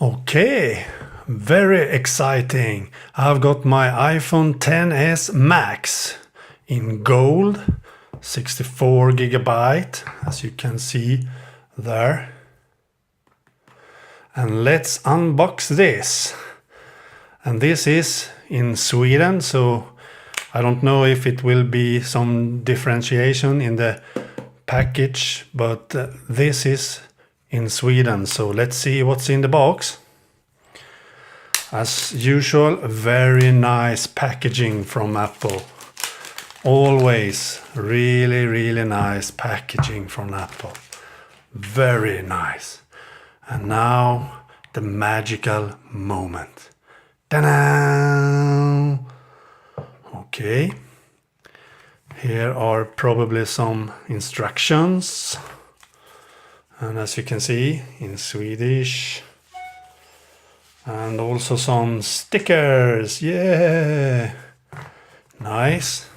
Okay, very exciting. I've got my iPhone XS Max in gold, 64 gigabyte, as you can see there. And let's unbox this. And this is in Sweden, so I don't know if it will be some differentiation in the package, but this is in Sweden. So let's see what's in the box. As usual, very nice packaging from Apple. Always really nice packaging from Apple. Very nice. And now the magical moment. Ta-da! Okay. Here are probably some instructions. And as you can see, in Swedish. And also some stickers. Yeah! Nice.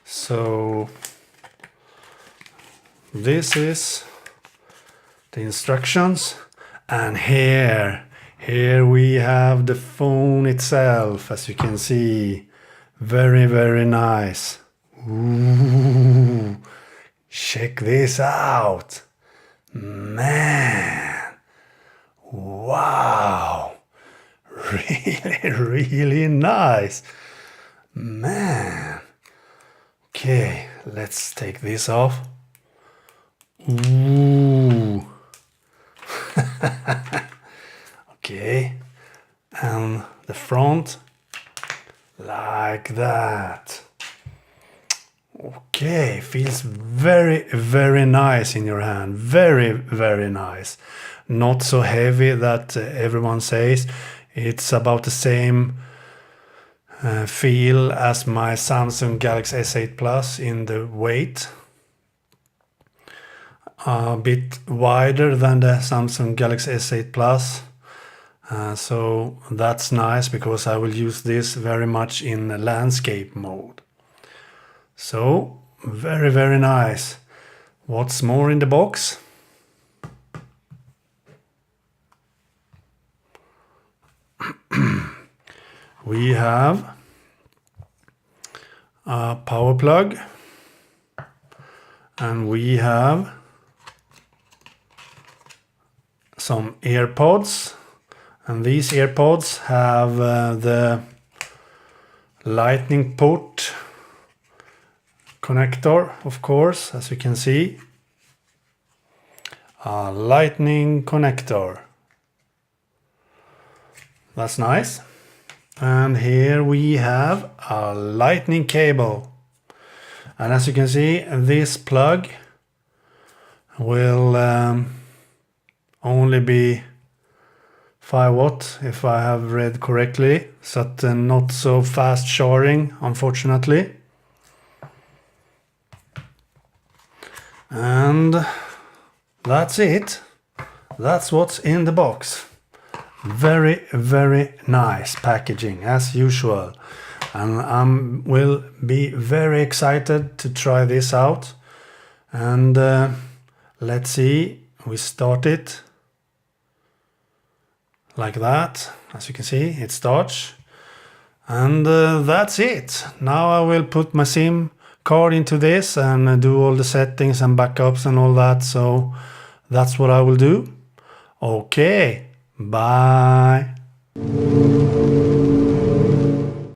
So this is the instructions. And here we have the phone itself, as you can see. Very nice. Ooh, check this out. Man, wow, really nice, man. Okay, let's take this off. Ooh. Okay, and the front like that. Okay, feels very nice in your hand. Very nice. Not so heavy that everyone says. It's about the same feel as my Samsung Galaxy S8 Plus in the weight. A bit wider than the Samsung Galaxy S8 Plus. So that's nice because I will use this very much in landscape mode. So, very nice. What's more in the box? We have a power plug. And we have some AirPods. And these AirPods have the lightning port connector, of course, as you can see. A lightning connector. That's nice. And here we have a lightning cable. And as you can see, this plug will only be 5 watt, if I have read correctly. So not so fast charging, unfortunately. And that's it. That's what's in the box. Very nice packaging as usual. And I will be very excited to try this out. And let's see, we start it like that. As you can see, it starts. And that's it. Now I will put my SIM card into this and do all the settings and backups and all that. So that's what I will do. Okay, bye.